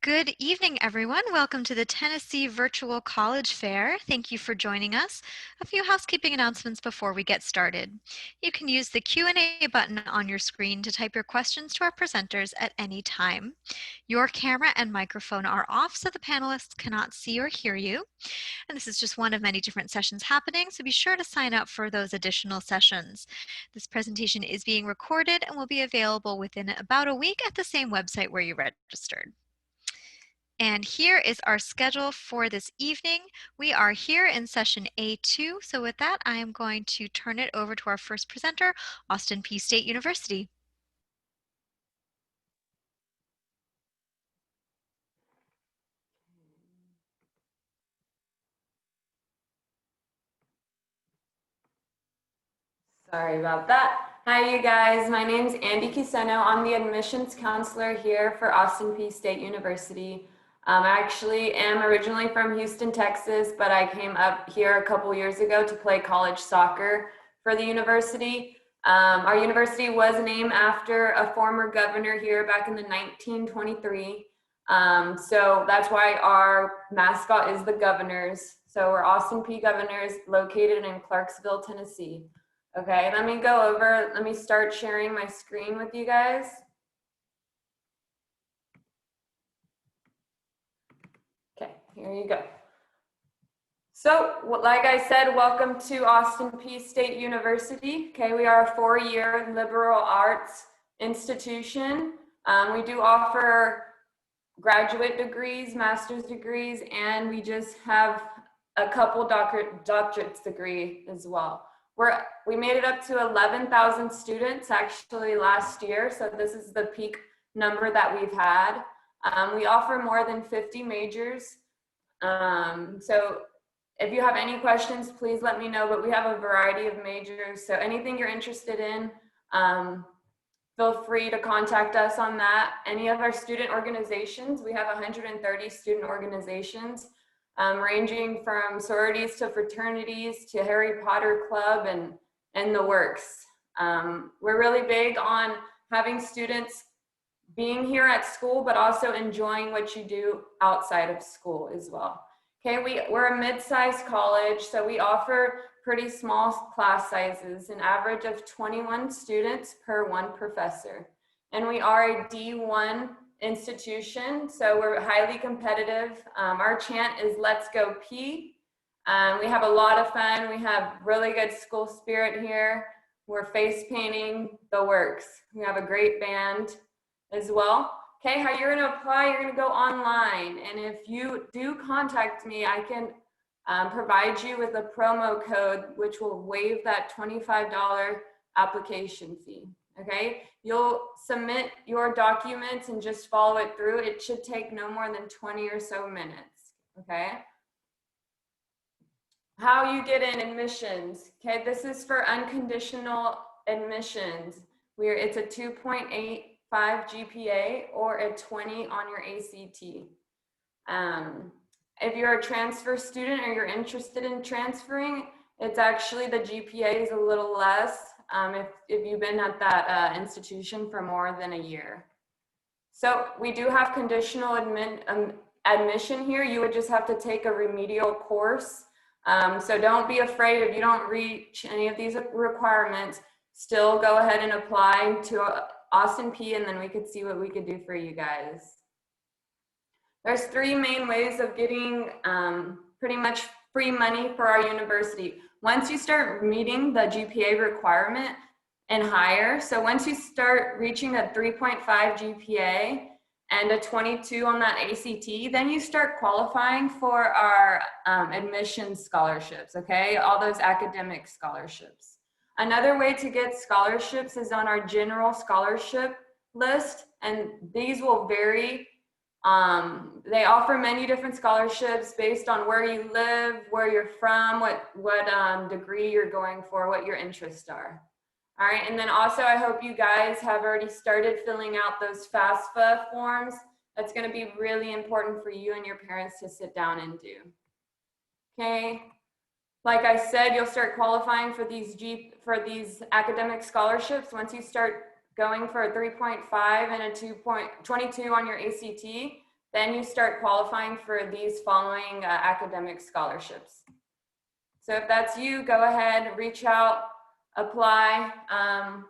Good evening, everyone. Welcome to the Tennessee Virtual College Fair. Thank you for joining us. A few housekeeping announcements before we get started. You can use the Q&A button on your screen to type your questions to our presenters at any time. Your camera and microphone are off so the panelists cannot see or hear you. And this is just one of many different sessions happening, so be sure to sign up for those additional sessions. This presentation is being recorded and will be available within about a week at the same website where you registered. And here is our schedule for this evening. We are here in session A2. So with that, I am going to turn it over to our first presenter, Austin Peay State University. Sorry about that. Hi, you guys. My name is Andy Quiseno. I'm the admissions counselor here for Austin Peay State University. I actually am originally from Houston, Texas, but I came up here a couple years ago to play college soccer for the university. Our university was named after a former governor here back in the 1923. So that's why our mascot is the Governors. So we're Austin Peay Governors located in Clarksville, Tennessee. Okay, let me start sharing my screen with you guys. Okay, here you go. So, like I said, welcome to Austin Peay State University. Okay, we are a 4-year liberal arts institution. We do offer graduate degrees, master's degrees, and we just have a couple doctorate's degree as well. We made it up to 11,000 students actually last year, so this is the peak number that we've had. We offer more than 50 majors. So if you have any questions, please let me know, but we have a variety of majors. So anything you're interested in, feel free to contact us on that. Any of our student organizations, we have 130 student organizations, ranging from sororities to fraternities to Harry Potter Club and the works. We're really big on having students being here at school, but also enjoying what you do outside of school as well. Okay, we're a mid-sized college, so we offer pretty small class sizes, an average of 21 students per 1 professor. And we are a D1 institution, so we're highly competitive. Our chant is "Let's go Peay." We have a lot of fun. We have really good school spirit here. We're face painting, the works. We have a great band as well. Okay, how you're gonna apply, you're gonna go online. And if you do contact me, I can provide you with a promo code, which will waive that $25 application fee. Okay, you'll submit your documents and just follow it through. It should take no more than 20 or so minutes. Okay, how you get in admissions. Okay, this is for unconditional admissions. It's a 2.85 GPA or a 20 on your ACT. If you're a transfer student or you're interested in transferring, it's actually the GPA is a little less if you've been at that institution for more than a year. So we do have conditional admission here. You would just have to take a remedial course. So don't be afraid if you don't reach any of these requirements. Still go ahead and apply to Austin Peay, and then we could see what we could do for you guys. There's 3 main ways of getting pretty much free money for our university. Once you start meeting the GPA requirement and higher, so once you start reaching a 3.5 GPA and a 22 on that ACT, then you start qualifying for our admission scholarships, okay? All those academic scholarships. Another way to get scholarships is on our general scholarship list, and these will vary. They offer many different scholarships based on where you live, where you're from, what degree you're going for, what your interests are. All right, and then also I hope you guys have already started filling out those FAFSA forms. That's gonna be really important for you and your parents to sit down and do. Okay, like I said, you'll start qualifying for these academic scholarships once you start going for a 3.5 and a 2.22 on your ACT. then you start qualifying for these following academic scholarships. So if that's you, go ahead, reach out, apply.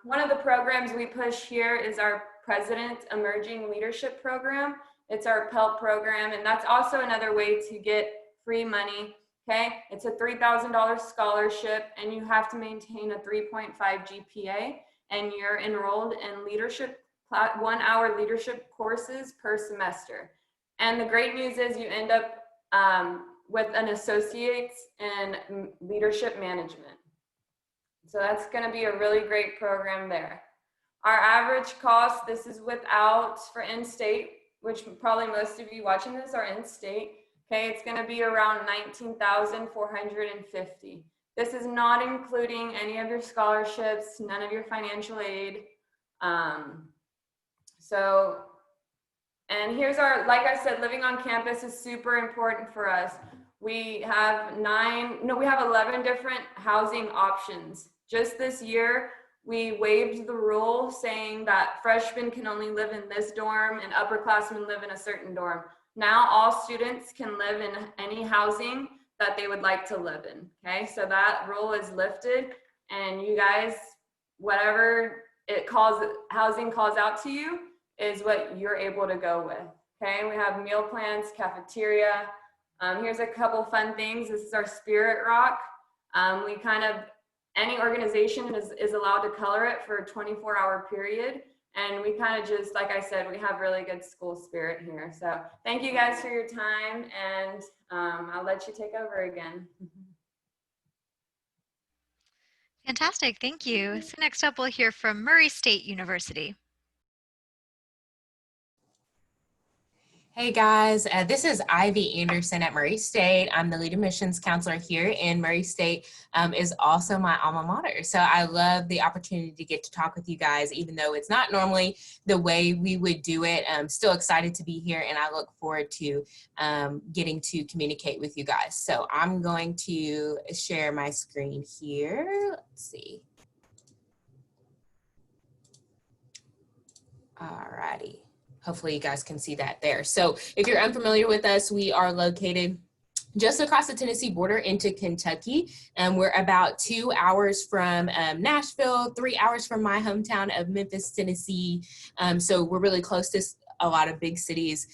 One of the programs we push here is our President Emerging Leadership Program. It's our PELP program, and that's also another way to get free money. Okay, it's a $3,000 scholarship, and you have to maintain a 3.5 GPA, and you're enrolled in leadership 1-hour leadership courses per semester. And the great news is you end up with an associate's in leadership management. So that's going to be a really great program there. Our average cost, this is without for in-state, which probably most of you watching this are in-state. Okay, it's going to be around $19,450. This is not including any of your scholarships, none of your financial aid. And here's our, like I said, living on campus is super important for us. We have 11 different housing options. Just this year, we waived the rule saying that freshmen can only live in this dorm and upperclassmen live in a certain dorm. Now all students can live in any housing that they would like to live in, okay? So that rule is lifted, and you guys, whatever housing calls out to you is what you're able to go with, okay? We have meal plans, cafeteria. Here's a couple fun things. This is our Spirit Rock. Any organization is allowed to color it for a 24-hour period. And we kind of just, like I said, we have really good school spirit here. So thank you guys for your time, and I'll let you take over again. Fantastic, thank you. So next up, we'll hear from Murray State University. Hey guys, this is Ivy Anderson at Murray State. I'm the lead admissions counselor here, and Murray State is also my alma mater. So I love the opportunity to get to talk with you guys, even though it's not normally the way we would do it. I'm still excited to be here, and I look forward to getting to communicate with you guys. So I'm going to share my screen here. Let's see. Alrighty. Hopefully you guys can see that there. So if you're unfamiliar with us, we are located just across the Tennessee border into Kentucky. We're about 2 hours from Nashville, 3 hours from my hometown of Memphis, Tennessee. So we're really close to a lot of big cities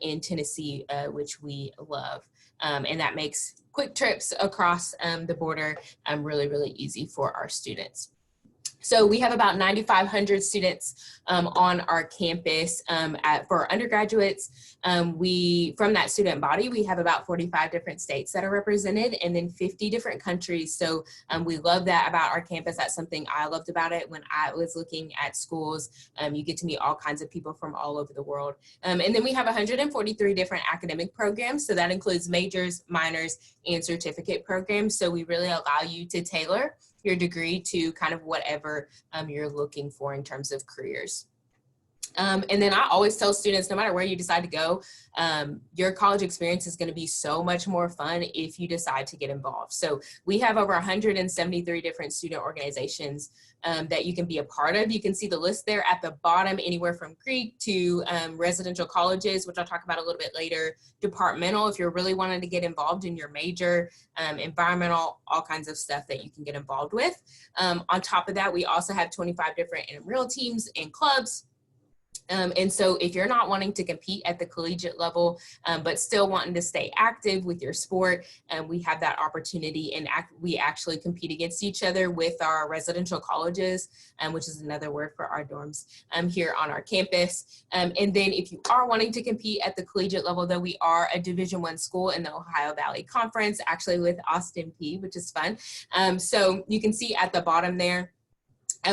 in Tennessee, which we love. And that makes quick trips across the border really, really easy for our students. So we have about 9,500 students on our campus for undergraduates. From that student body, we have about 45 different states that are represented, and then 50 different countries. So we love that about our campus. That's something I loved about it when I was looking at schools. You get to meet all kinds of people from all over the world. And then we have 143 different academic programs. So that includes majors, minors, and certificate programs. So we really allow you to tailor your degree to kind of whatever you're looking for in terms of careers. And then I always tell students, no matter where you decide to go, your college experience is going to be so much more fun if you decide to get involved. So we have over 173 different student organizations that you can be a part of. You can see the list there at the bottom, anywhere from Greek to residential colleges, which I'll talk about a little bit later, departmental, if you're really wanting to get involved in your major, environmental, all kinds of stuff that you can get involved with. On top of that, we also have 25 different intramural teams and clubs. And so if you're not wanting to compete at the collegiate level, but still wanting to stay active with your sport, we have that opportunity, and we actually compete against each other with our residential colleges, which is another word for our dorms here on our campus. And then if you are wanting to compete at the collegiate level, though, we are a Division I school in the Ohio Valley Conference, actually with Austin Peay, which is fun. So you can see at the bottom there,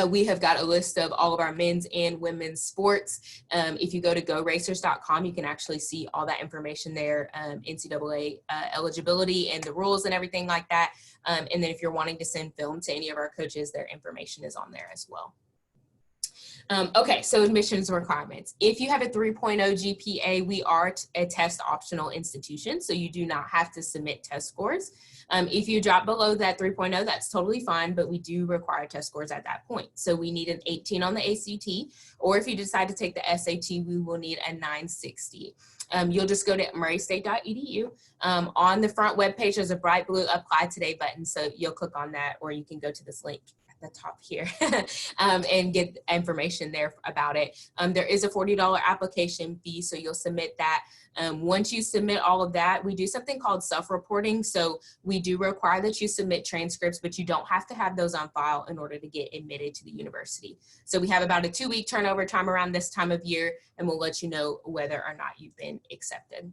we have got a list of all of our men's and women's sports. If you go to goracers.com, you can actually see all that information there, NCAA eligibility and the rules and everything like that. And then if you're wanting to send film to any of our coaches, their information is on there as well. Okay, so admissions requirements. If you have a 3.0 GPA, we are a test optional institution, so you do not have to submit test scores. If you drop below that 3.0, that's totally fine, but we do require test scores at that point. So we need an 18 on the ACT, or if you decide to take the SAT, we will need a 960. You'll just go to murraystate.edu. On the front webpage, there's a bright blue Apply Today button, so you'll click on that, or you can go to this link at the top here and get information there about it. There is a $40 application fee, so you'll submit that. Once you submit all of that, we do something called self-reporting. So we do require that you submit transcripts, but you don't have to have those on file in order to get admitted to the university. So we have about a 2-week turnover time around this time of year, and we'll let you know whether or not you've been accepted.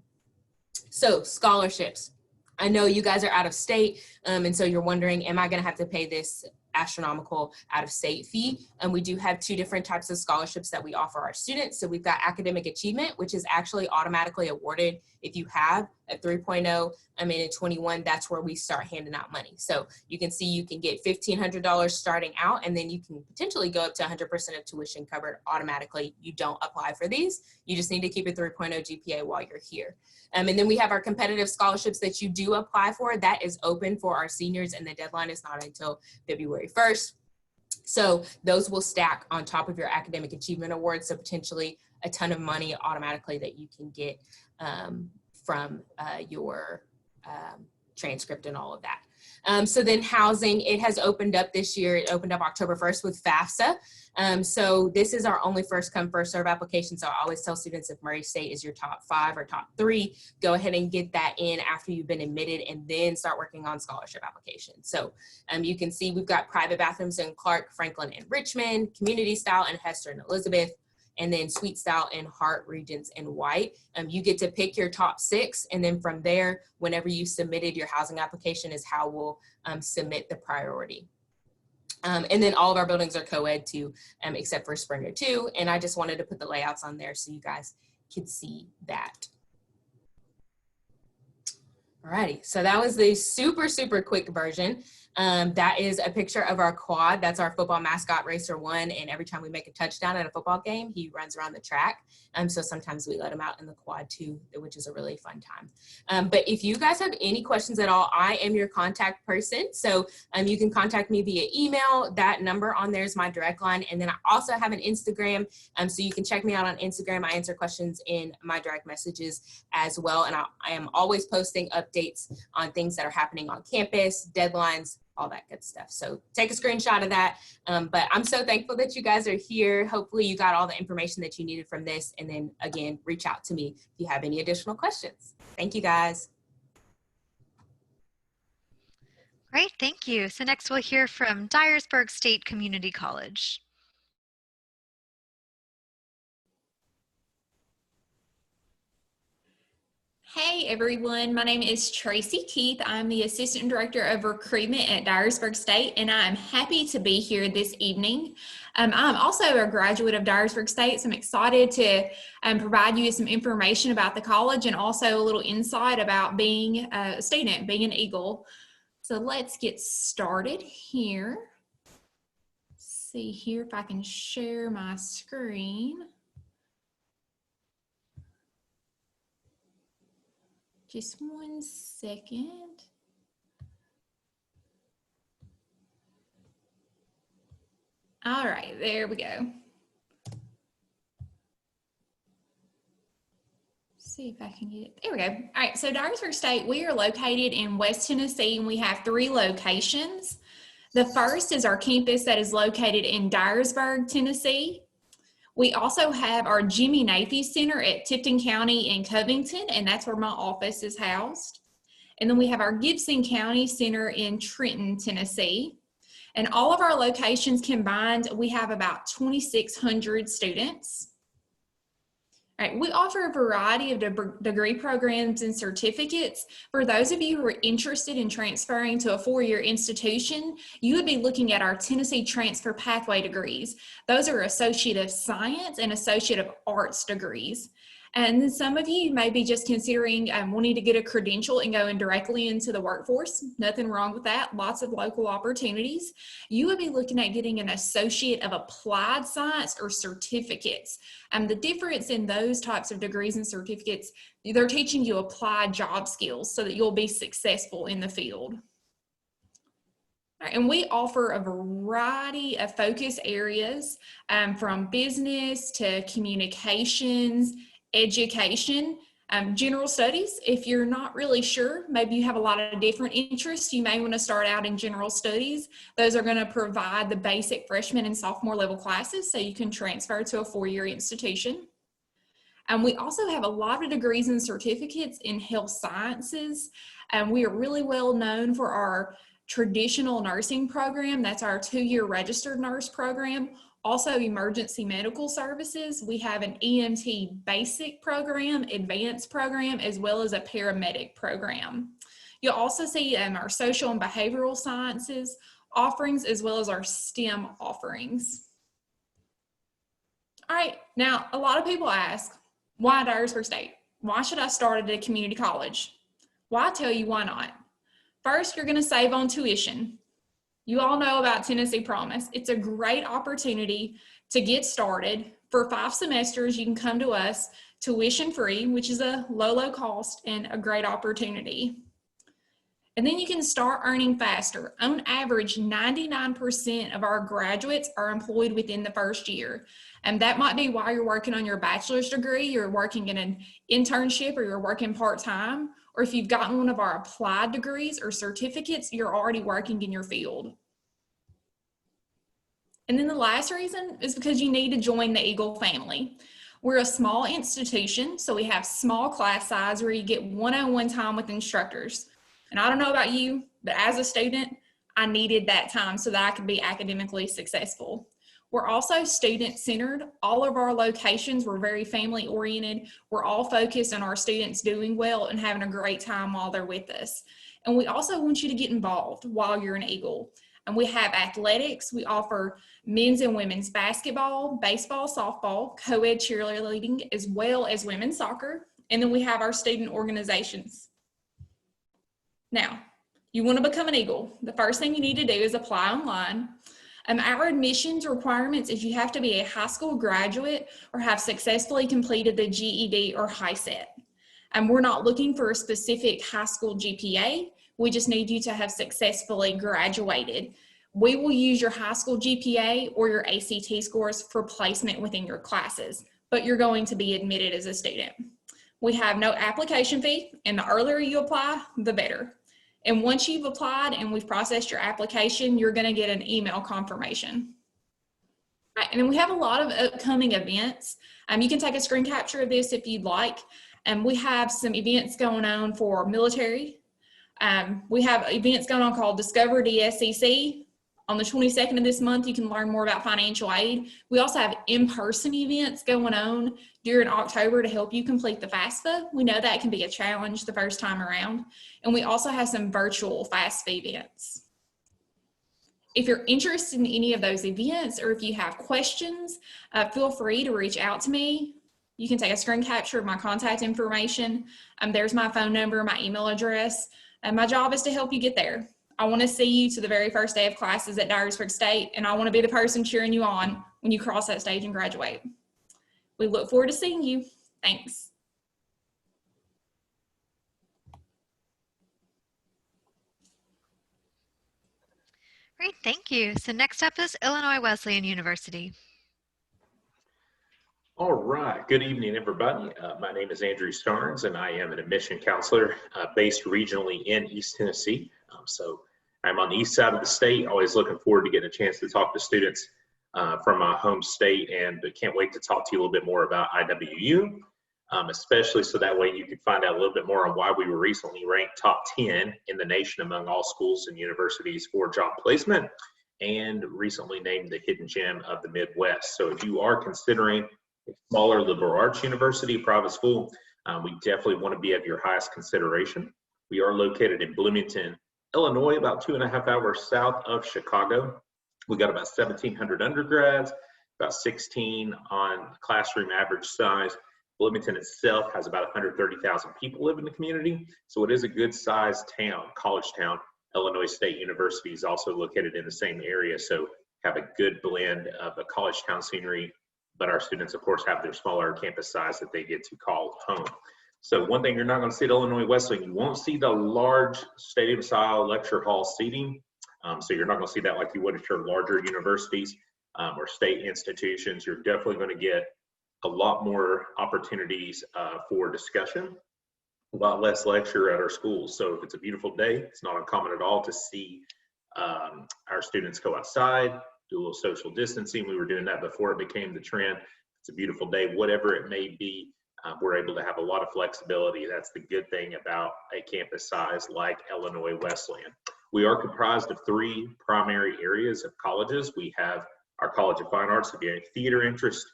So scholarships. I know you guys are out of state, and so you're wondering, am I going to have to pay this astronomical out-of-state fee? And we do have 2 different types of scholarships that we offer our students. So we've got academic achievement, which is actually automatically awarded if you have a 3.0. In 21, that's where we start handing out money. So you can see you can get $1,500 starting out, and then you can potentially go up to 100% of tuition covered automatically. You don't apply for these. You just need to keep a 3.0 GPA while you're here. And then we have our competitive scholarships that you do apply for. That is open for our seniors, and the deadline is not until February 1st. So those will stack on top of your academic achievement awards. So potentially a ton of money automatically that you can get from your transcript and all of that. So then housing, it has opened up this year. It opened up October 1st with FAFSA. So this is our only first come first serve application. So I always tell students, if Murray State is your top 5 or top 3, go ahead and get that in after you've been admitted, and then start working on scholarship applications. So you can see we've got private bathrooms in Clark, Franklin, and Richmond, community style in Hester and Elizabeth, and then suite style in Hart, Regents, and White. You get to pick your top 6, and then from there, whenever you submitted your housing application is how we'll submit the priority. And then all of our buildings are co-ed too, except for Springer 2. And I just wanted to put the layouts on there so you guys could see that. Alrighty, so that was the super, super quick version. That is a picture of our quad. That's our football mascot, Racer 1. And every time we make a touchdown at a football game, he runs around the track. So sometimes we let him out in the quad too, which is a really fun time. But if you guys have any questions at all, I am your contact person. So you can contact me via email. That number on there is my direct line. And then I also have an Instagram. So you can check me out on Instagram. I answer questions in my direct messages as well. And I am always posting updates on things that are happening on campus, deadlines, all that good stuff. So take a screenshot of that. But I'm so thankful that you guys are here. Hopefully you got all the information that you needed from this. And then again, reach out to me if you have any additional questions. Thank you guys. Great, thank you. So next we'll hear from Dyersburg State Community College. Hey everyone, my name is Tracy Keith. I'm the Assistant Director of Recruitment at Dyersburg State, and I'm happy to be here this evening. I'm also a graduate of Dyersburg State, so I'm excited to provide you with some information about the college and also a little insight about being a student, being an Eagle. So let's get started here. Let's see here if I can share my screen. Just 1 second. All right, there we go. See if I can get it. There we go. All right, so Dyersburg State, we are located in West Tennessee, and we have 3 locations. The first is our campus that is located in Dyersburg, Tennessee. We also have our Jimmy Nathie Center at Tipton County in Covington, and that's where my office is housed. And then we have our Gibson County Center in Trenton, Tennessee. And all of our locations combined, we have about 2,600 students. All right, we offer a variety of degree programs and certificates. For those of you who are interested in transferring to a 4-year institution, you would be looking at our Tennessee Transfer Pathway degrees. Those are Associate of Science and Associate of Arts degrees. And then some of you may be just considering wanting to get a credential and going directly into the workforce. Nothing wrong with that. Lots of local opportunities. You would be looking at getting an Associate of Applied Science or certificates. The difference in those types of degrees and certificates, they're teaching you applied job skills so that you'll be successful in the field. And we offer a variety of focus areas from business to communications, education, general studies. If you're not really sure, maybe you have a lot of different interests, you may want to start out in general studies. Those are going to provide the basic freshman and sophomore level classes so you can transfer to a four-year institution. And we also have a lot of degrees and certificates in health sciences. We are really well known for our traditional nursing program. That's our 2-year registered nurse program. Also emergency medical services. We have an EMT basic program, advanced program, as well as a paramedic program. You'll also see our social and behavioral sciences offerings, as well as our STEM offerings. All right, now a lot of people ask, why Dyersburg State? Why should I start at a community college? Well, I'll tell you why not. First, you're going to save on tuition. You all know about Tennessee Promise. It's a great opportunity to get started. For 5 semesters, you can come to us tuition free, which is a low cost and a great opportunity. And then you can start earning faster. On average, 99% of our graduates are employed within the first year. And that might be while you're working on your bachelor's degree, you're working in an internship, or you're working part-time. Or if you've gotten one of our applied degrees or certificates, you're already working in your field. And then the last reason is because you need to join the Eagle family. We're a small institution, so we have small class size where you get one-on-one time with instructors. And I don't know about you, but as a student, I needed that time so that I could be academically successful. We're also student-centered. All of our locations were very family-oriented. We're all focused on our students doing well and having a great time while they're with us. And we also want you to get involved while you're an Eagle. And we have athletics. We offer men's and women's basketball, baseball, softball, co-ed cheerleading, as well as women's soccer. And then we have our student organizations. Now, you want to become an Eagle. The first thing you need to do is apply online. Our admissions requirements is you have to be a high school graduate or have successfully completed the GED or HiSET. We're not looking for a specific high school GPA. We just need you to have successfully graduated. We will use your high school GPA or your ACT scores for placement within your classes, but you're going to be admitted as a student. We have no application fee, and the earlier you apply, the better. And once you've applied and we've processed your application, you're going to get an email confirmation. Right, and then we have a lot of upcoming events. You can take a screen capture of this if you'd like. We have some events going on for military. We have events going on called Discover DSCC. On the 22nd of this month, you can learn more about financial aid. We also have in-person events going on during October to help you complete the FAFSA. We know that can be a challenge the first time around. And we also have some virtual FAFSA events. If you're interested in any of those events, or if you have questions, feel free to reach out to me. You can take a screen capture of my contact information. There's my phone number, my email address. My job is to help you get there. I want to see you to the very first day of classes at Dyersburg State, and I want to be the person cheering you on when you cross that stage and graduate. We look forward to seeing you. Thanks. Great, thank you. So next up is Illinois Wesleyan University. All right, good evening, everybody. My name is Andrew Starnes, and I am an admission counselor based regionally in East Tennessee. So I'm on the east side of the state, always looking forward to getting a chance to talk to students from my home state, and can't wait to talk to you a little bit more about IWU, especially so that way you can find out a little bit more on why we were recently ranked top 10 in the nation among all schools and universities for job placement, and recently named the hidden gem of the Midwest. So if you are considering a smaller liberal arts university, private school, we definitely want to be of your highest consideration. We are located in Bloomington, Illinois, about 2.5 hours south of Chicago. We got about 1,700 undergrads, about 16 on classroom average size, Bloomington itself has about 130,000 people live in the community, so it is a good sized town, college town. Illinois State University is also located in the same area, so have a good blend of a college town scenery, but our students, of course, have their smaller campus size that they get to call home. So one thing you're not going to see at Illinois Wesleyan, you won't see the large stadium-style lecture hall seating. So you're not going to see that like you would at your larger universities or state institutions. You're definitely going to get a lot more opportunities for discussion, a lot less lecture at our schools. So if it's a beautiful day, it's not uncommon at all to see our students go outside, do a little social distancing. We were doing that before it became the trend. It's a beautiful day, whatever it may be. We're able to have a lot of flexibility. That's the good thing about a campus size like Illinois Wesleyan. We are comprised of 3 primary areas of colleges. We have our College of Fine Arts, if you have a theater interest,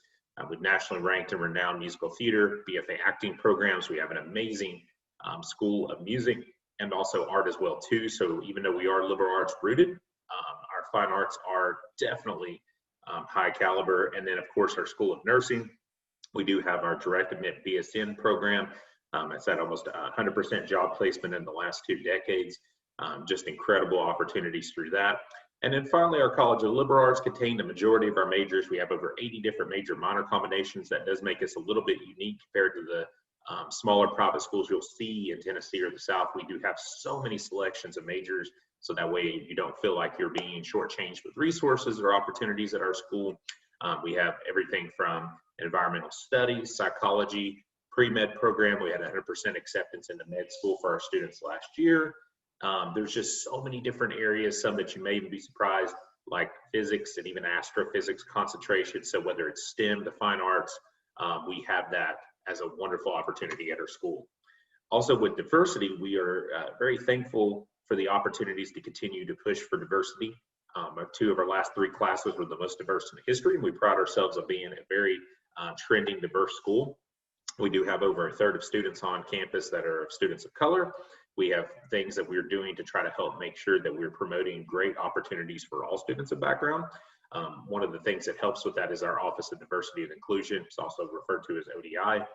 with nationally ranked and renowned musical theater, BFA acting programs. We have an amazing School of Music and also art as well too. So even though we are liberal arts rooted, our fine arts are definitely high caliber. And then of course our School of Nursing. We do have our direct admit BSN program. It's had almost 100% job placement in the last 2 decades. Just incredible opportunities through that. And then finally, our College of Liberal Arts contained the majority of our majors. We have over 80 different major minor combinations. That does make us a little bit unique compared to the smaller private schools you'll see in Tennessee or the South. We do have so many selections of majors, so that way you don't feel like you're being shortchanged with resources or opportunities at our school. We have everything from environmental studies, psychology, pre-med program. We had 100% acceptance into med school for our students last year. There's just so many different areas, some that you may even be surprised, like physics and even astrophysics concentration. So whether it's STEM, the fine arts, we have that as a wonderful opportunity at our school. Also with diversity, we are very thankful for the opportunities to continue to push for diversity. 2 of our last 3 classes were the most diverse in history, and we pride ourselves on being a very trending diverse school. We do have over 1/3 of students on campus that are students of color. We have things that we're doing to try to help make sure that we're promoting great opportunities for all students of background. One of the things that helps with that is our Office of Diversity and Inclusion. It's also referred to as ODI.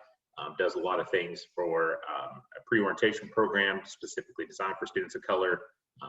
Does a lot of things for a pre-orientation program specifically designed for students of color,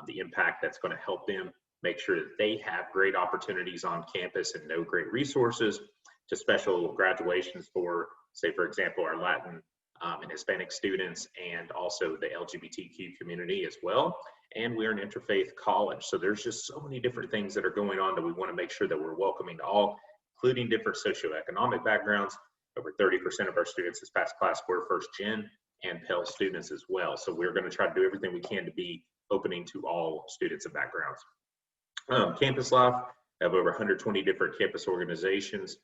the impact that's going to help them make sure that they have great opportunities on campus and know great resources, to special graduations for, say, for example, our Latin and Hispanic students, and also the LGBTQ community as well. And we're an interfaith college. So there's just so many different things that are going on that we want to make sure that we're welcoming to all, including different socioeconomic backgrounds. Over 30% of our students this past class were first gen and Pell students as well. So we're going to try to do everything we can to be opening to all students and backgrounds. Campus life, we have over 120 different campus organizations,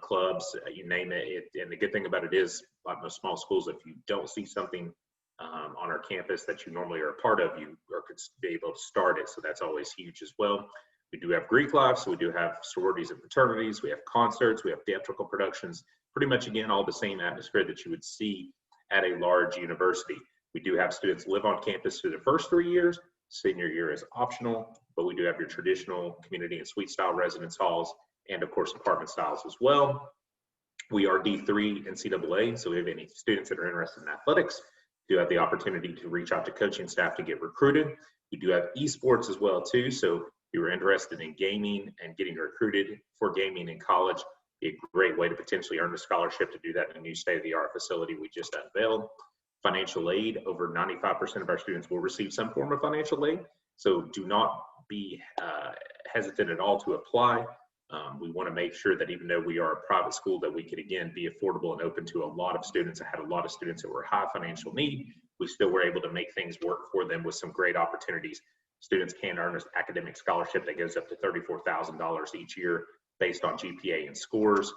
clubs, you name it. And the good thing about it is, like most small schools, if you don't see something on our campus that you normally are a part of, you could be able to start it. So that's always huge as well. We do have Greek life, so we do have sororities and fraternities. We have concerts, we have theatrical productions, pretty much, again, all the same atmosphere that you would see at a large university. We do have students live on campus for the first 3 years. Senior year is optional, but we do have your traditional community and suite style residence halls, and of course apartment styles as well. We are D3 NCAA, so if any students that are interested in athletics do have the opportunity to reach out to coaching staff to get recruited. We do have esports as well too, so if you're interested in gaming and getting recruited for gaming in college, be a great way to potentially earn a scholarship to do that in a new state-of-the-art facility we just unveiled. Financial aid, over 95% of our students will receive some form of financial aid, so do not be hesitant at all to apply. We want to make sure that even though we are a private school, that we could again be affordable and open to a lot of students. I had a lot of students that were high financial need. We still were able to make things work for them with some great opportunities. Students can earn an academic scholarship that goes up to $34,000 each year based on GPA and scores.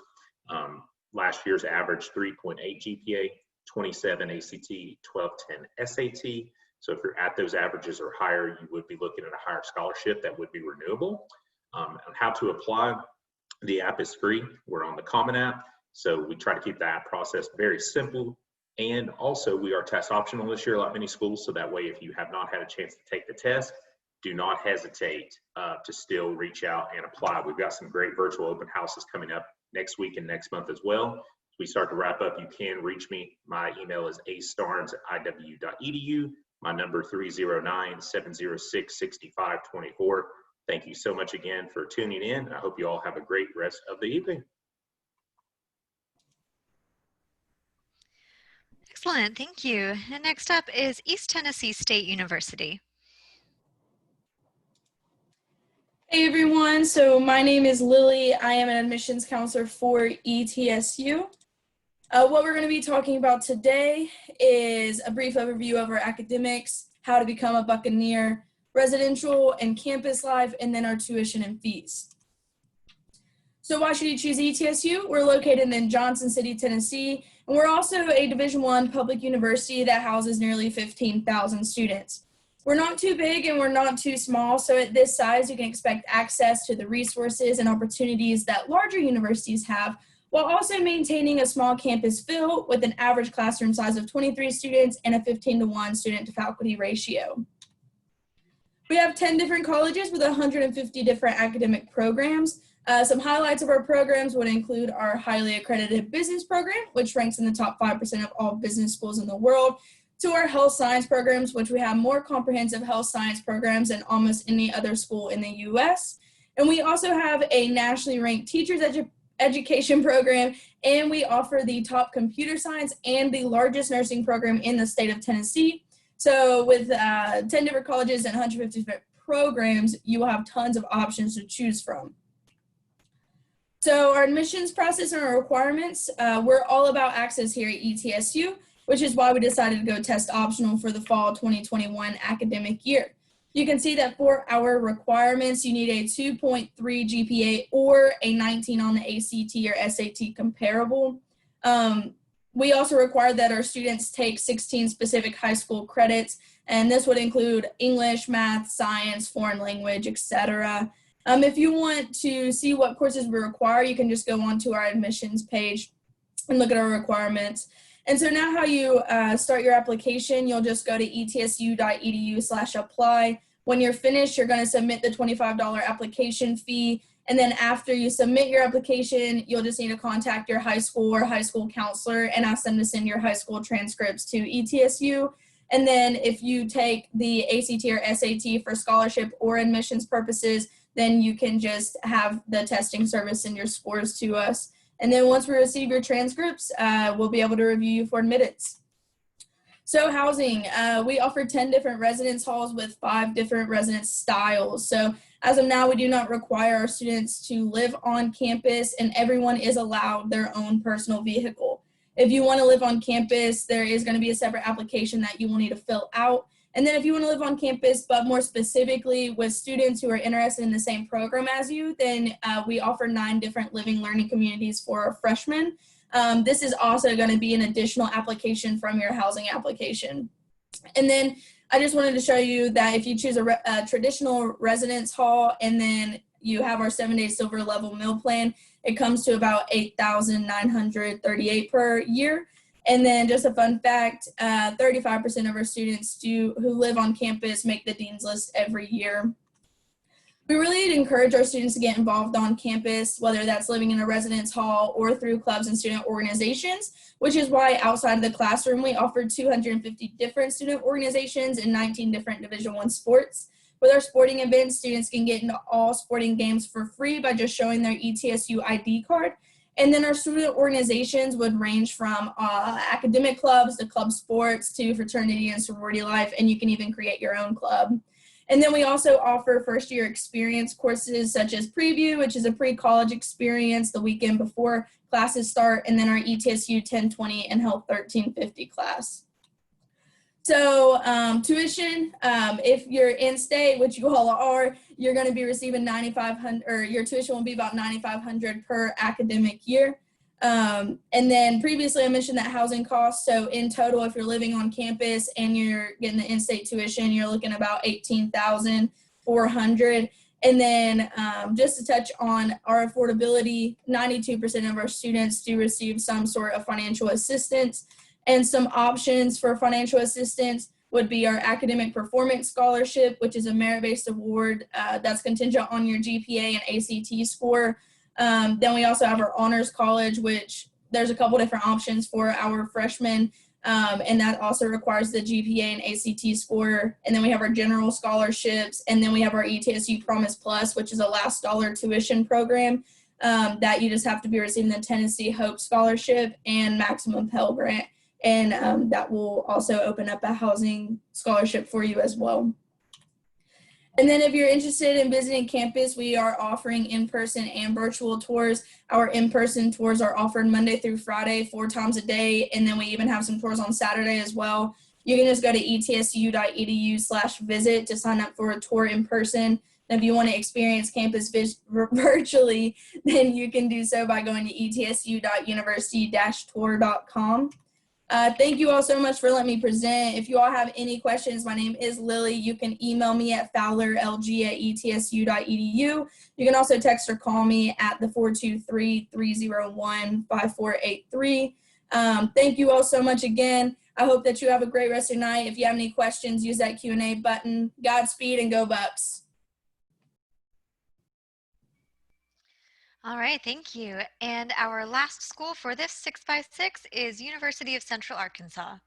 Last year's average 3.8 GPA, 27 ACT, 1210 SAT. So if you're at those averages or higher, you would be looking at a higher scholarship that would be renewable. On how to apply, the app is free. We're on the Common App, so we try to keep the app process very simple. And also, we are test optional this year, like many schools, so that way if you have not had a chance to take the test, do not hesitate to still reach out and apply. We've got some great virtual open houses coming up next week and next month as well. we start to wrap up, you can reach me. My email is astarnes@iw.edu. My number 309-706-6524. Thank you so much again for tuning in. I hope you all have a great rest of the evening. Excellent, thank you. And next up is East Tennessee State University. Hey everyone, so my name is Lily. I am an admissions counselor for ETSU. What we're going to be talking about today is a brief overview of our academics, how to become a Buccaneer, residential and campus life, and then our tuition and fees. So why should you choose ETSU? We're located in Johnson City, Tennessee, and we're also a Division I public university that houses nearly 15,000 students. We're not too big and we're not too small, so at this size you can expect access to the resources and opportunities that larger universities have, while also maintaining a small campus feel with an average classroom size of 23 students and a 15-to-1 student to faculty ratio. We have 10 different colleges with 150 different academic programs. Some highlights of our programs would include our highly accredited business program, which ranks in the top 5% of all business schools in the world, to our health science programs, which we have more comprehensive health science programs than almost any other school in the U.S. And we also have a nationally ranked teachers education program, and we offer the top computer science and the largest nursing program in the state of Tennessee. So with 10 different colleges and 150 different programs, you will have tons of options to choose from. So our admissions process and our requirements, we're all about access here at ETSU, which is why we decided to go test optional for the fall 2021 academic year. You can see that for our requirements, you need a 2.3 GPA or a 19 on the ACT or SAT comparable. We also require that our students take 16 specific high school credits, and this would include English, math, science, foreign language, etc. If you want to see what courses we require, you can just go onto our admissions page and look at our requirements. And so now how you start your application, you'll just go to etsu.edu/apply. When you're finished, you're going to submit the $25 application fee. And then after you submit your application, you'll just need to contact your high school or high school counselor and ask them to send your high school transcripts to ETSU. And then if you take the ACT or SAT for scholarship or admissions purposes, then you can just have the testing service send your scores to us. And then once we receive your transcripts, we'll be able to review you for admittance. So housing, we offer 10 different residence halls with 5 different residence styles. So as of now, we do not require our students to live on campus, and everyone is allowed their own personal vehicle. If you want to live on campus, there is going to be a separate application that you will need to fill out. And then if you want to live on campus, but more specifically with students who are interested in the same program as you, then we offer 9 different living learning communities for our freshmen. This is also going to be an additional application from your housing application. And then I just wanted to show you that if you choose a traditional residence hall and then you have our 7-day silver level meal plan, it comes to about $8,938 per year. And then just a fun fact, 35% of our students who live on campus make the Dean's List every year. We really encourage our students to get involved on campus, whether that's living in a residence hall or through clubs and student organizations, which is why outside of the classroom, we offer 250 different student organizations and 19 different Division I sports. With our sporting events, students can get into all sporting games for free by just showing their ETSU ID card. And then our student organizations would range from academic clubs to club sports to fraternity and sorority life, and you can even create your own club. And then we also offer first year experience courses such as Preview, which is a pre-college experience the weekend before classes start, and then our ETSU 1020 and Health 1350 class. So tuition, if you're in state, which you all are, you're going to be receiving $9,500, or your tuition will be about $9,500 per academic year. And then previously I mentioned that housing costs. So in total, if you're living on campus and you're getting the in-state tuition, you're looking about $18,400. And then just to touch on our affordability, 92% of our students do receive some sort of financial assistance. And some options for financial assistance would be our academic performance scholarship, which is a merit-based award that's contingent on your GPA and ACT score. Then we also have our honors college, which there's a couple different options for our freshmen, and that also requires the GPA and ACT score. And then we have our general scholarships, and then we have our ETSU Promise Plus, which is a last dollar tuition program that you just have to be receiving the Tennessee Hope Scholarship and Maximum Pell Grant. And that will also open up a housing scholarship for you as well. And then if you're interested in visiting campus, we are offering in-person and virtual tours. Our in-person tours are offered Monday through Friday, 4 times a day. And then we even have some tours on Saturday as well. You can just go to etsu.edu/visit to sign up for a tour in person. And if you want to experience campus virtually, then you can do so by going to etsu.university-tour.com. Thank you all so much for letting me present. If you all have any questions, my name is Lily. You can email me at fowlerlg@etsu.edu. You can also text or call me at the 423-301-5483. Thank you all so much again. I hope that you have a great rest of your night. If you have any questions, use that Q&A button. Godspeed and go Bucks. All right, thank you. And our last school for this 6x6 is University of Central Arkansas.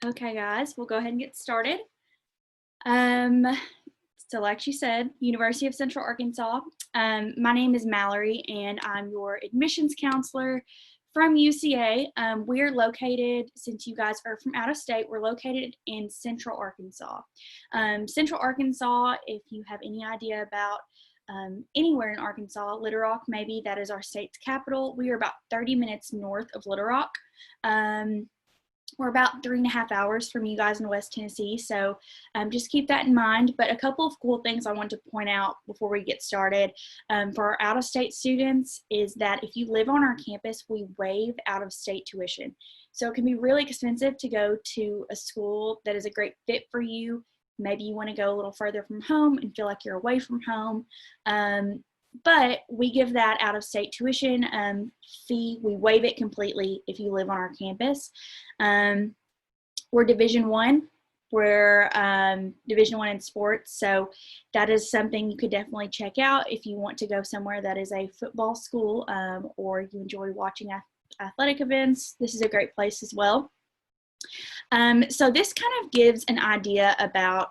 Okay, guys, we'll go ahead and get started. So like she said, University of Central Arkansas. My name is Mallory, and I'm your admissions counselor from UCA. We're located, since you guys are from out of state, we're located in Central Arkansas. Central Arkansas, if you have any idea about anywhere in Arkansas, Little Rock maybe, that is our state's capital. We are about 30 minutes north of Little Rock. We're about 3.5 hours from you guys in West Tennessee, so just keep that in mind. But a couple of cool things I want to point out before we get started for our out-of-state students is that if you live on our campus, we waive out-of-state tuition. So it can be really expensive to go to a school that is a great fit for you. Maybe you want to go a little further from home and feel like you're away from home. But we give that out-of-state tuition fee. We waive it completely if you live on our campus. We're Division I. We're Division I in sports, so that is something you could definitely check out if you want to go somewhere that is a football school or you enjoy watching athletic events. This is a great place as well. So this kind of gives an idea about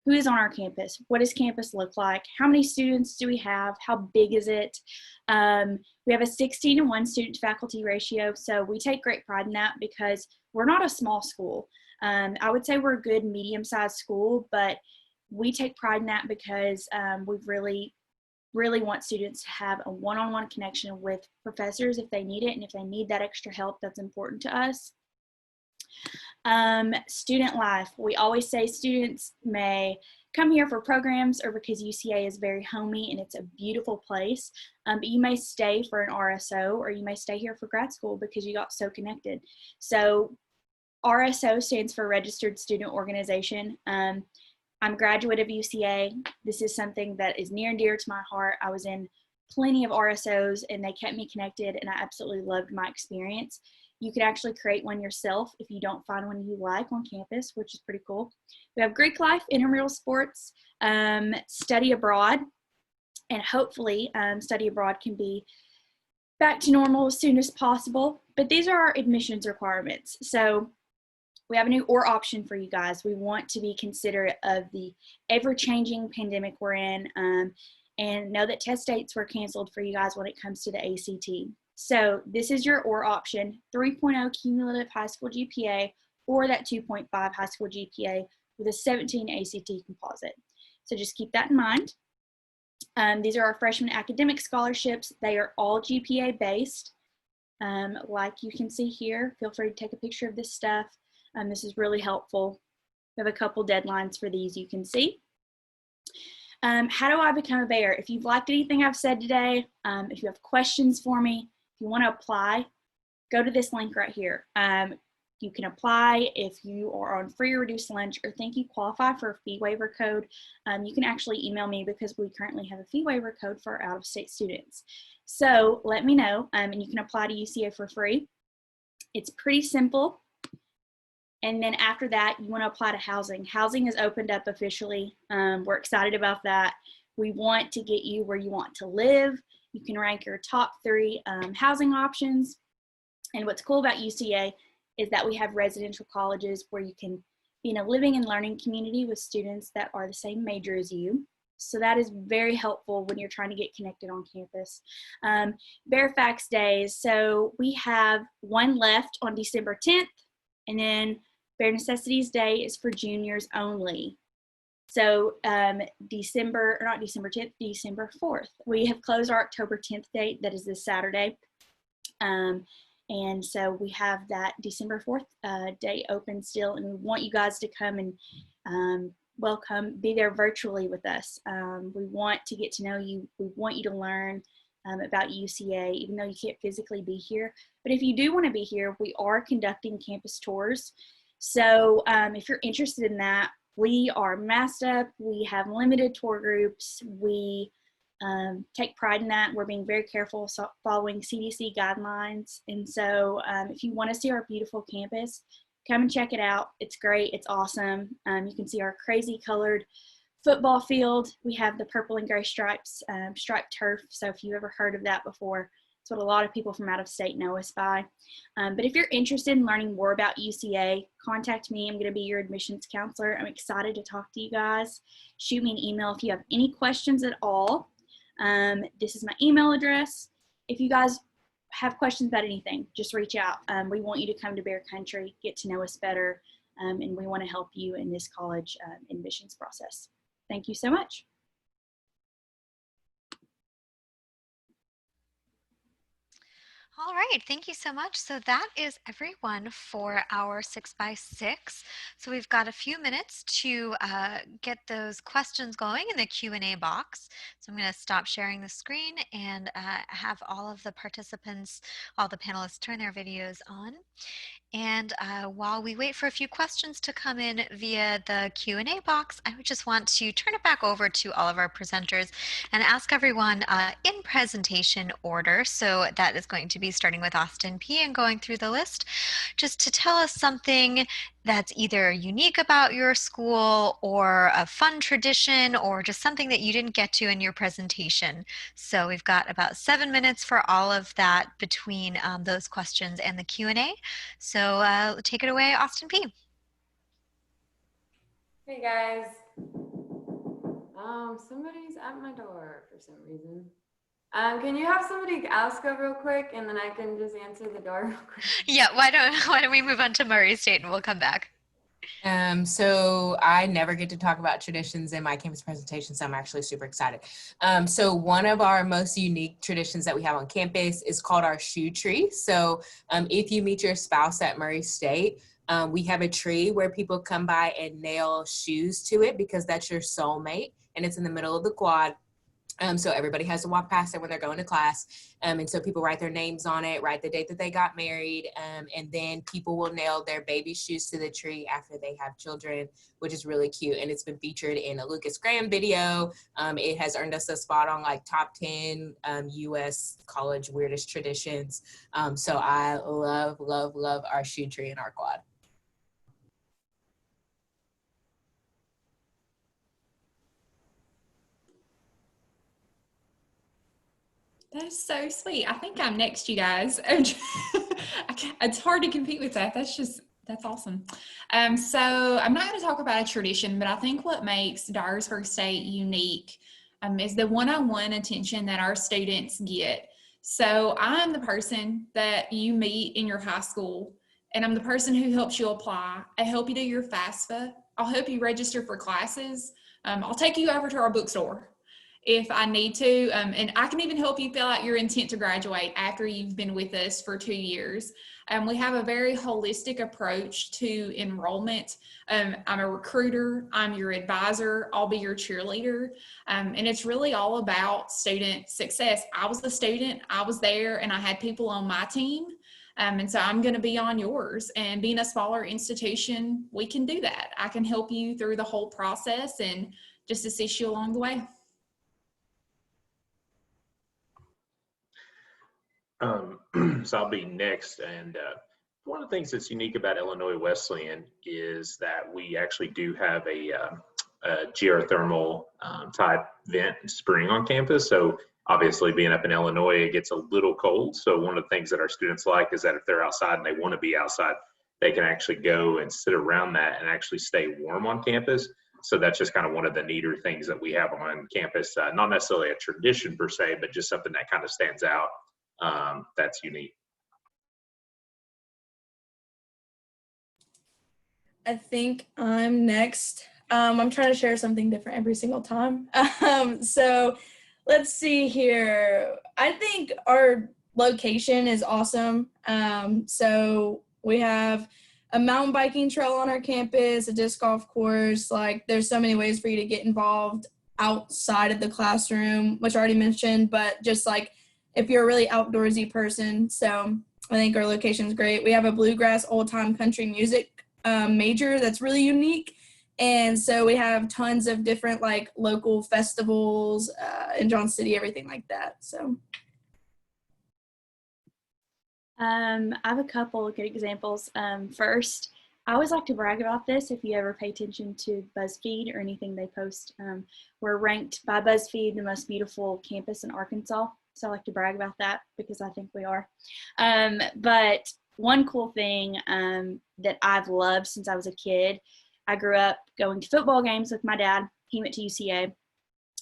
who is on our campus. What does campus look like? How many students do we have? How big is it? We have a 16-to-1 student-to-faculty ratio, so we take great pride in that because we're not a small school. I would say we're a good medium-sized school, but we take pride in that because we really want students to have a one-on-one connection with professors if they need it, and if they need that extra help, that's important to us. Student life. We always say students may come here for programs or because UCA is very homey and it's a beautiful place, but you may stay for an RSO or you may stay here for grad school because you got so connected. So RSO stands for Registered Student Organization. I'm a graduate of UCA. This is something that is near and dear to my heart. I was in plenty of RSOs and they kept me connected and I absolutely loved my experience. You can actually create one yourself if you don't find one you like on campus, which is pretty cool. We have Greek life, intramural sports, study abroad, and hopefully study abroad can be back to normal as soon as possible. But these are our admissions requirements. So we have a new OR option for you guys. We want to be considerate of the ever-changing pandemic we're in and know that test dates were canceled for you guys when it comes to the ACT. So this is your OR option, 3.0 cumulative high school GPA or that 2.5 high school GPA with a 17 ACT composite. So just keep that in mind. These are our freshman academic scholarships. They are all GPA based. Like you can see here, feel free to take a picture of this stuff. This is really helpful. We have a couple deadlines for these you can see. How do I become a Bayer? If you've liked anything I've said today, if you have questions for me, if you want to apply, go to this link right here. You can apply if you are on free or reduced lunch or think you qualify for a fee waiver code. You can actually email me because we currently have a fee waiver code for our out-of-state students. So let me know, and you can apply to UCA for free. It's pretty simple. And then after that, you want to apply to housing. Housing has opened up officially. We're excited about that. We want to get you where you want to live. You can rank your top 3 housing options. And what's cool about UCA is that we have residential colleges where you can be in a living and learning community with students that are the same major as you. So that is very helpful when you're trying to get connected on campus. Bare Facts Days. So we have one left on December 10th, and then Bare Necessities Day is for juniors only. So December 10th, December 4th. We have closed our October 10th date. That is this Saturday. And so we have that December 4th date open still, and we want you guys to come and be there virtually with us. We want to get to know you. We want you to learn about UCA, even though you can't physically be here. But if you do want to be here, we are conducting campus tours. So if you're interested in that, we are masked up. We have limited tour groups. We take pride in that. We're being very careful following CDC guidelines. And so if you want to see our beautiful campus, come and check it out. It's great. It's awesome. You can see our crazy colored football field. We have the purple and gray stripes, striped turf. So if you've ever heard of that before, it's what a lot of people from out of state know us by. But if you're interested in learning more about UCA, contact me. I'm going to be your admissions counselor. I'm excited to talk to you guys. Shoot me an email if you have any questions at all. This is my email address. If you guys have questions about anything, just reach out. We want you to come to Bear Country, get to know us better, and we want to help you in this college admissions process. Thank you so much. All right, thank you so much. So that is everyone for our 6x6. So we've got a few minutes to get those questions going in the Q&A box. So I'm going to stop sharing the screen and have all of the participants, all the panelists turn their videos on. And while we wait for a few questions to come in via the Q&A box, I would just want to turn it back over to all of our presenters and ask everyone in presentation order. So that is going to be starting with Austin Peay and going through the list, just to tell us something that's either unique about your school or a fun tradition or just something that you didn't get to in your presentation. So we've got about 7 minutes for all of that between those questions and the Q&A. So take it away, Austin Peay. Hey guys. Somebody's at my door for some reason. Can you have somebody else go real quick, and then I can just answer the door real quick? Yeah, why don't we move on to Murray State and we'll come back. So I never get to talk about traditions in my campus presentation, so I'm actually super excited. So one of our most unique traditions that we have on campus is called our shoe tree. So if you meet your spouse at Murray State, we have a tree where people come by and nail shoes to it because that's your soulmate, and it's in the middle of the quad. So everybody has to walk past it when they're going to class. And so people write their names on it, write the date that they got married, and then people will nail their baby shoes to the tree after they have children, which is really cute. And it's been featured in a Lucas Graham video. It has earned us a spot on like top 10 US college weirdest traditions. So I love, love, love our shoe tree in our quad. That is so sweet. I think I'm next, you guys. It's hard to compete with that. That's awesome. So I'm not going to talk about a tradition, but I think what makes Dyersburg State unique is the one-on-one attention that our students get. So I'm the person that you meet in your high school, and I'm the person who helps you apply. I help you do your FAFSA. I'll help you register for classes. I'll take you over to our bookstore if I need to, and I can even help you fill out your intent to graduate after you've been with us for 2 years. We have a very holistic approach to enrollment. I'm a recruiter, I'm your advisor, I'll be your cheerleader, and it's really all about student success. I was a student, I was there, and I had people on my team, and so I'm gonna be on yours. And being a smaller institution, we can do that. I can help you through the whole process and just assist you along the way. So I'll be next, and One of the things that's unique about Illinois Wesleyan is that we actually do have a geothermal type vent spring on campus. So obviously being up in Illinois, it gets a little cold. So one of the things that our students like is that if they're outside and they want to be outside, they can actually go and sit around that and actually stay warm on campus. So that's just kind of one of the neater things that we have on campus. Not necessarily a tradition per se, but just something that kind of stands out that's unique. I think I'm next. I'm trying to share something different every single time. So let's see here. I think our location is awesome. So we have a mountain biking trail on our campus, a disc golf course. Like, there's so many ways for you to get involved outside of the classroom, which I already mentioned, but just like if you're a really outdoorsy person. So I think our location is great. We have a bluegrass old time country music major that's really unique. And so we have tons of different like local festivals in John City, everything like that. So I have a couple of good examples. First, I always like to brag about this. If you ever pay attention to BuzzFeed or anything they post, we're ranked by BuzzFeed the most beautiful campus in Arkansas. So I like to brag about that because I think we are. But one cool thing that I've loved since I was a kid, I grew up going to football games with my dad. He went to UCA.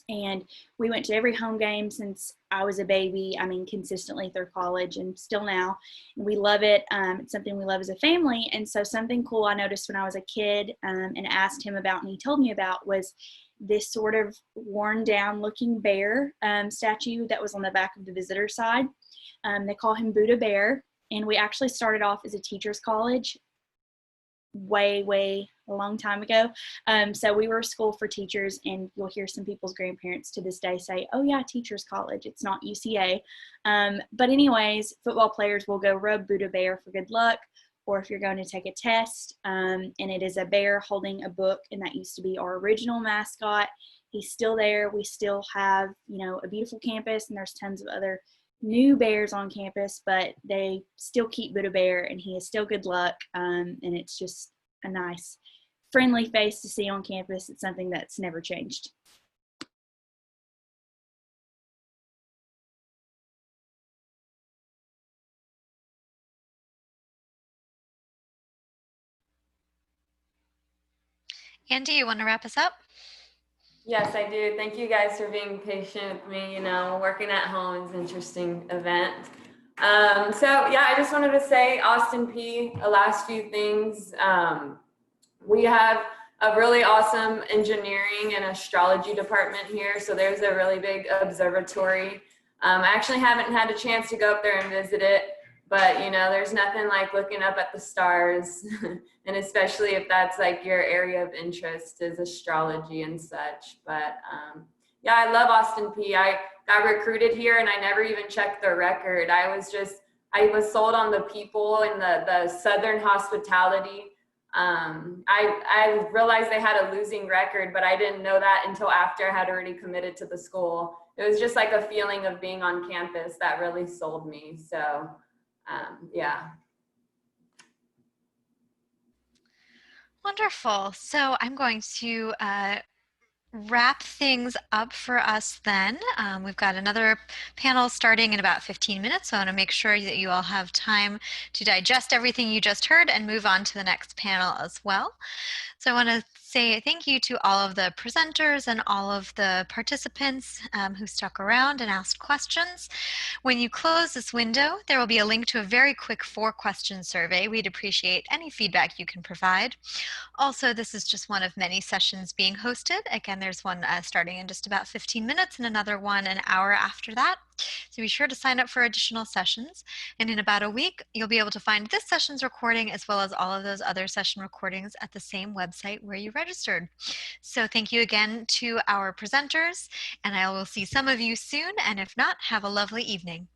And we went to every home game since I was a baby, I mean, consistently through college and still now. And we love it. It's something we love as a family. And so something cool I noticed when I was a kid and asked him about and he told me about was this sort of worn down looking bear statue that was on the back of the visitor side. They call him Buddha Bear. And we actually started off as a teacher's college way a long time ago. So we were a school for teachers, and you'll hear some people's grandparents to this day say, oh yeah, teachers college, it's not UCA. But anyways, football players will go rub Buddha Bear for good luck, or if you're going to take a test, and it is a bear holding a book, and that used to be our original mascot. He's still there. We still have, a beautiful campus, and there's tons of other new bears on campus, but they still keep Buddha Bear, and he is still good luck. And it's just a nice, friendly face to see on campus. It's something that's never changed. Andy, you want to wrap us up? Yes, I do. Thank you guys for being patient with me. Working at home is an interesting event. So yeah, I just wanted to say, Austin Peay, the last few things. We have a really awesome engineering and astrology department here. So there's a really big observatory. I actually haven't had a chance to go up there and visit it, but there's nothing like looking up at the stars. And especially if that's like your area of interest is astrology and such. But yeah, I love Austin Peay. I got recruited here and I never even checked their record. I was sold on the people and the Southern hospitality. I realized they had a losing record, but I didn't know that until after I had already committed to the school. It was just like a feeling of being on campus that really sold me. So yeah. Wonderful. So I'm going to wrap things up for us then. We've got another panel starting in about 15 minutes, so I want to make sure that you all have time to digest everything you just heard and move on to the next panel as well. So I want to say thank you to all of the presenters and all of the participants who stuck around and asked questions. When you close this window, there will be a link to a very quick 4-question survey. We'd appreciate any feedback you can provide. Also, this is just one of many sessions being hosted. Again, there's one starting in just about 15 minutes and another one an hour after that. So be sure to sign up for additional sessions. And in about a week, you'll be able to find this session's recording as well as all of those other session recordings at the same website where you registered. So thank you again to our presenters, and I will see some of you soon. And if not, have a lovely evening.